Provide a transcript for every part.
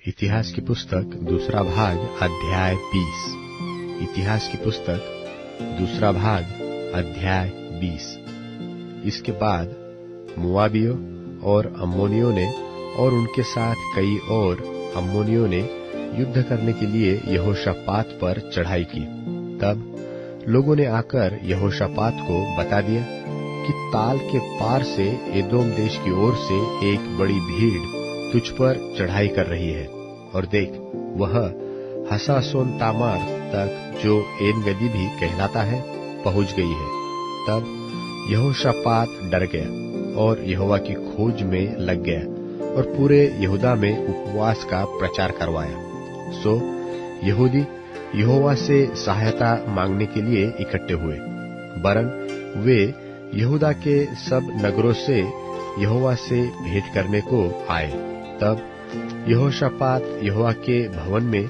इतिहास की पुस्तक दूसरा भाग अध्याय 20। इतिहास की पुस्तक दूसरा भाग अध्याय 20। इसके बाद मोआबियों और अम्मोनियों ने और उनके साथ कई और अम्मोनियों ने युद्ध करने के लिए यहोशापात पर चढ़ाई की। तब लोगों ने आकर यहोशापात को बता दिया कि ताल के पार से एदोम देश की ओर से एक बड़ी भीड़ तुझ पर चढ़ाई कर रही है, और देख, वह हसासोन तामार तक, जो एन गदी भी कहलाता है, पहुंच गई है। तब यहोशापात डर गया और यहोवा की खोज में लग गया और पूरे यहूदा में उपवास का प्रचार करवाया। सो यहूदी यहोवा से सहायता मांगने के लिए इकट्ठे हुए, वरन वे यहूदा के सब नगरों से यहोवा से भेंट करने को आए। तब यहोशापात यहोवा के भवन में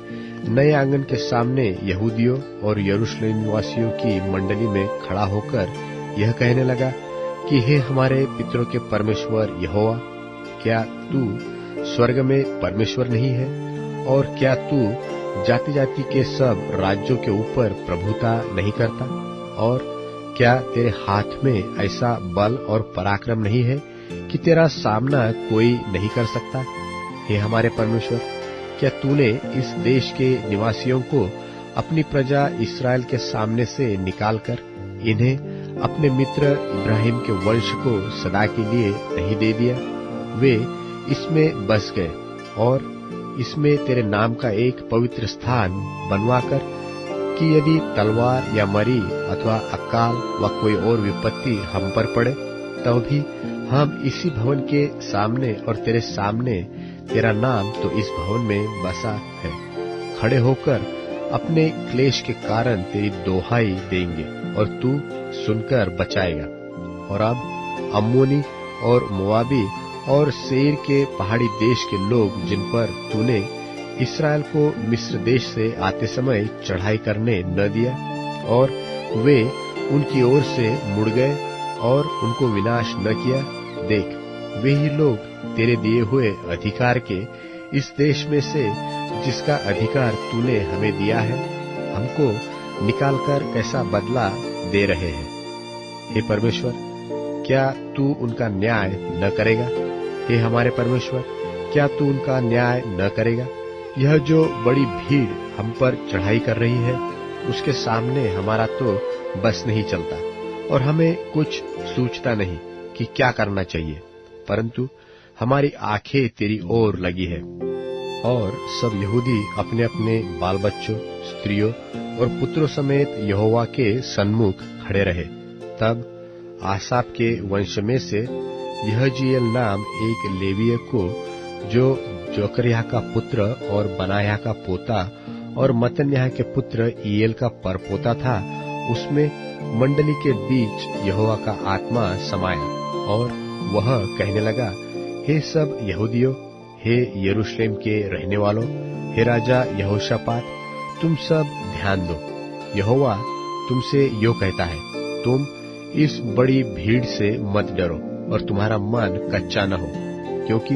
नए आंगन के सामने यहूदियों और यरूशलेम निवासियों की मंडली में खड़ा होकर यह कहने लगा कि हे हमारे पितरों के परमेश्वर यहोवा, क्या तू स्वर्ग में परमेश्वर नहीं है? और क्या तू जाति जाति के सब राज्यों के ऊपर प्रभुता नहीं करता? और क्या तेरे हाथ में ऐसा बल और पराक्रम नहीं है कि तेरा सामना कोई नहीं कर सकता? हे हमारे परमेश्वर, क्या तूने इस देश के निवासियों को अपनी प्रजा इस्राएल के सामने से निकालकर इन्हें अपने मित्र इब्राहिम के वंश को सदा के लिए नहीं दे दिया? वे इसमें बस गए और इसमें तेरे नाम का एक पवित्र स्थान बनवाकर कि यदि तलवार या मरी अथवा अकाल व कोई और विपत्ति हम पर पड़े, तब भी हम इसी भवन के सामने और तेरे सामने, तेरा नाम तो इस भवन में बसा है, खड़े होकर अपने क्लेश के कारण तेरी दोहाई देंगे और तू सुनकर बचाएगा। और अब अम्मोनी और मोआबी और सेईर के पहाड़ी देश के लोग, जिन पर तूने इस्राएल को मिस्र देश से आते समय चढ़ाई करने न दिया, और वे उनकी ओर से मुड़ गए और उनको विनाश न किया, देख, वे ही लोग तेरे दिए हुए अधिकार के इस देश में से, जिसका अधिकार तूने हमें दिया है, हमको निकालकर कैसा बदला दे रहे हैं। हे परमेश्वर, क्या तू उनका न्याय न करेगा? हे हमारे परमेश्वर, क्या तू उनका न्याय न करेगा? यह जो बड़ी भीड़ हम पर चढ़ाई कर रही है, उसके सामने हमारा तो बस नहीं चलता और हमें कुछ सूझता नहीं कि क्या करना चाहिए, परंतु हमारी आंखें तेरी ओर लगी है। और सब यहूदी अपने अपने बाल बच्चों, स्त्रियों और पुत्रों समेत यहोवा के सन्मुख खड़े रहे। तब आसाप के वंश में से यहजीएल नाम एक लेवीय को, जो जोकरिया का पुत्र और बनाया का पोता और मत्तन्याह के पुत्र ईएल का परपोता था, उसमें मंडली के बीच यहोवा का आत्मा समाया और वह कहने लगा, हे सब यहूदियों, हे यरूशलेम के रहने वालों, हे राजा यहोशापात, तुम सब ध्यान दो। यहोवा तुमसे यो कहता है, तुम इस बड़ी भीड़ से मत डरो और तुम्हारा मन कच्चा न हो, क्योंकि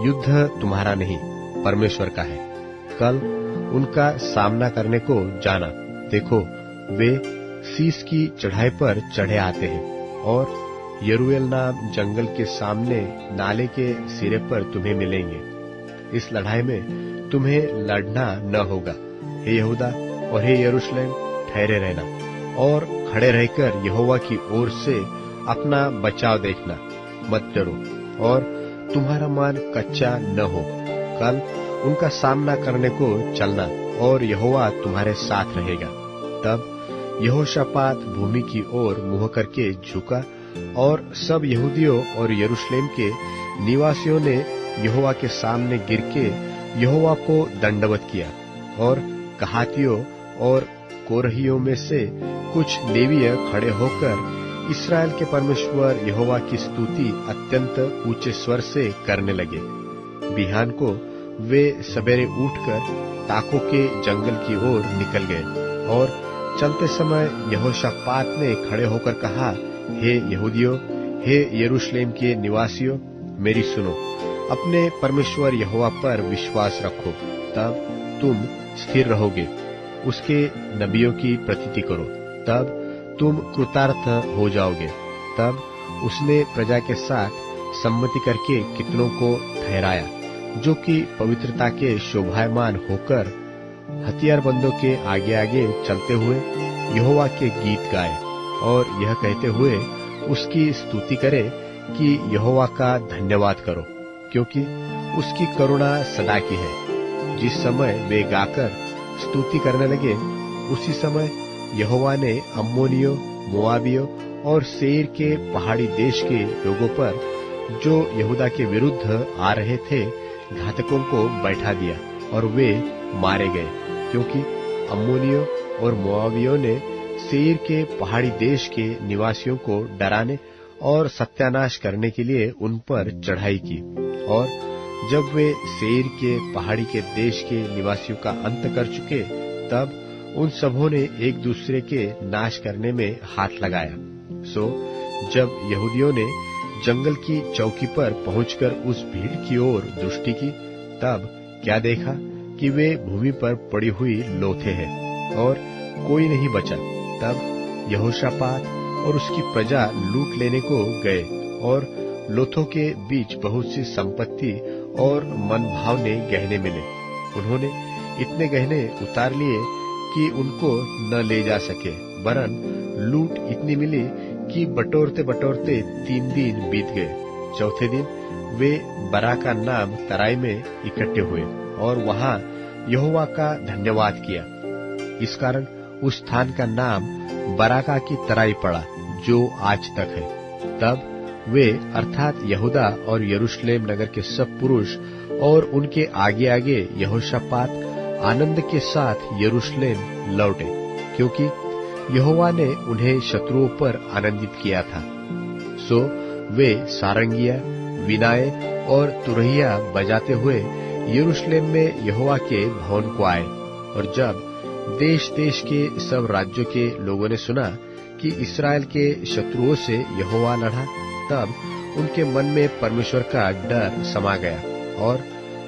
युद्ध तुम्हारा नहीं, परमेश्वर का है। कल उनका सामना करने को जाना। देखो, वे सीस की चढ़ाई पर चढ़े आते हैं और यरूएल नाम जंगल के सामने नाले के सिरे पर तुम्हें मिलेंगे। इस लड़ाई में तुम्हें लड़ना न होगा। हे यहूदा और हे यरूशलेम, ठहरे रहना और खड़े रहकर यहोवा की ओर से अपना बचाव देखना, मत डरो और तुम्हारा मन कच्चा न हो। कल उनका सामना करने को चलना और यहोवा तुम्हारे साथ रहेगा। तब यहोशापात भूमि की ओर मुंह करके झुका और सब यहूदियों और यरूशलेम के निवासियों ने यहोवा के सामने गिर के यहोवा को दंडवत किया। और कहातियों और कोरहियों में से कुछ लेवीय खड़े होकर इस्राएल के परमेश्वर यहोवा की स्तुति अत्यंत ऊंचे स्वर से करने लगे। बिहान को वे सवेरे उठकर ताकों के जंगल की ओर निकल गए और चलते समय यहोशापात ने खड़े होकर कहा, हे यहूदियों, हे यरूशलेम के निवासियों, मेरी सुनो। अपने परमेश्वर यहोवा पर विश्वास रखो, तब तुम स्थिर रहोगे। उसके नबियों की प्रतीति करो, तब तुम कृतार्थ हो जाओगे। तब उसने प्रजा के साथ सम्मति करके कितनों को ठहराया, जो कि पवित्रता के शोभायमान होकर हथियारबंदों के आगे आगे चलते हुए यहोवा के गीत गाए, और यह कहते हुए उसकी स्तुति करे कि यहोवा का धन्यवाद करो, क्योंकि उसकी करुणा सदा की है। जिस समय वे गाकर स्तुति करने लगे, उसी समय यहोवा ने अम्मोनियों, मोआबियों और सेईर के पहाड़ी देश के लोगों पर, जो यहूदा के विरुद्ध आ रहे थे, घातकों को बैठा दिया और वे मारे गए, क्योंकि अम्मोनियों और मोआबियों ने सेईर के पहाड़ी देश के निवासियों को डराने और सत्यानाश करने के लिए उन पर चढ़ाई की। और जब वे सेईर के पहाड़ी के देश के निवासियों का अंत कर चुके, तब उन सबों ने एक दूसरे के नाश करने में हाथ लगाया। सो जब यहूदियों ने जंगल की चौकी पर पहुंचकर उस भीड़ की ओर दृष्टि की, तब क्या देखा कि वे भूमि पर पड़ी हुई लोथे हैं और कोई नहीं बचा। तब यहोशापात और उसकी प्रजा लूट लेने को गए, और लोथों के बीच बहुत सी संपत्ति और मनभावने गहने मिले। उन्होंने इतने गहने उतार लिए कि उनको न ले जा सके, वरन लूट इतनी मिली कि बटोरते बटोरते 3 दिन बीत गए। चौथे दिन वे बराका नाम तराई में इकट्ठे हुए और वहां यहोवा का धन्यवाद किया। इस कारण उस स्थान का नाम बराका की तराई पड़ा, जो आज तक है। तब वे अर्थात यहूदा और यरूशलेम नगर के सब पुरुष और उनके आगे आगे यहोशापात आनंद के साथ यरूशलेम लौटे, क्योंकि यहोवा ने उन्हें शत्रुओं पर आनंदित किया था। सो वे सारंगिया, वीणाएं और तुरहिया बजाते हुए यरूशलेम में यहोवा के भवन को आए। और जब देश देश के सब राज्यों के लोगों ने सुना कि इस्राएल के शत्रुओं से यहोवा लड़ा, तब उनके मन में परमेश्वर का डर समा गया और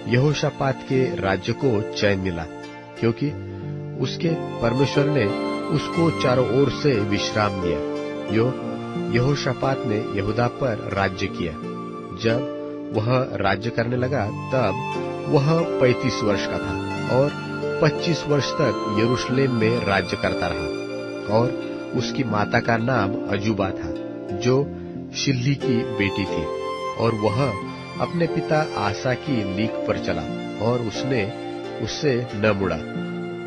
यहोशापात के राज्य को चैन मिला, क्योंकि उसके परमेश्वर ने उसको चारों ओर से विश्राम दिया। यहोशापात ने यहूदा पर राज्य किया। जब वह राज्य करने लगा, तब वह 35 वर्ष का था और 25 वर्ष तक यरूशलेम में राज्य करता रहा। और उसकी माता का नाम अजूबा था, जो शिल्ही की बेटी थी, और वह अपने पिता आसा की लीक पर चला और उसने उससे न मुड़ा,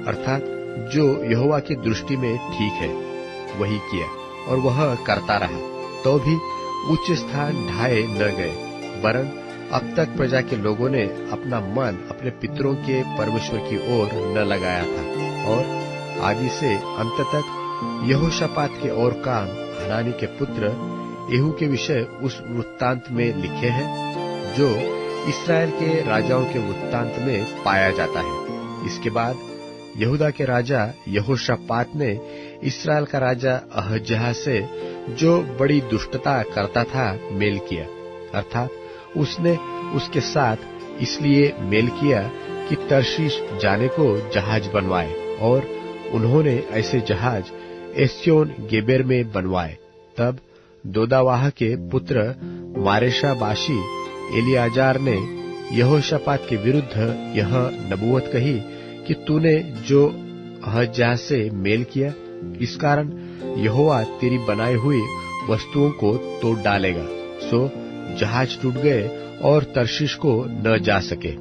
अर्थात जो यहोवा की दृष्टि में ठीक है वही किया, और वह करता रहा। तो भी उच्च स्थान ढाए न गए, वरन अब तक प्रजा के लोगों ने अपना मन अपने पितरों के परमेश्वर की ओर न लगाया था। और आदि से अंत तक यहोशापात के और काम हनानी के पुत्र येहू के विषय उस वृत्तांत में लिखे हैं, जो इस्राएल के राजाओं के वृत्तांत में पाया जाता है। इसके बाद यहूदा के राजा यहोशापात ने इस्राएल का राजा अहज्याह से, जो बड़ी दुष्टता करता था, मेल किया। अर्थात उसने उसके साथ इसलिए मेल किया कि तर्शीश जाने को जहाज बनवाए, और उन्होंने ऐसे जहाज एस्योन गेबेर में बनवाए। तब दोदावाह के पुत्र मारेशा बाशी एलियाजार ने यहोशापात के विरुद्ध यह नबूवत कही कि तूने जो अहज्याह से मेल किया, इस कारण यहोवा तेरी बनाई हुई वस्तुओं को तोड़ डालेगा। सो जहाज टूट गए और तर्शीश को न जा सके।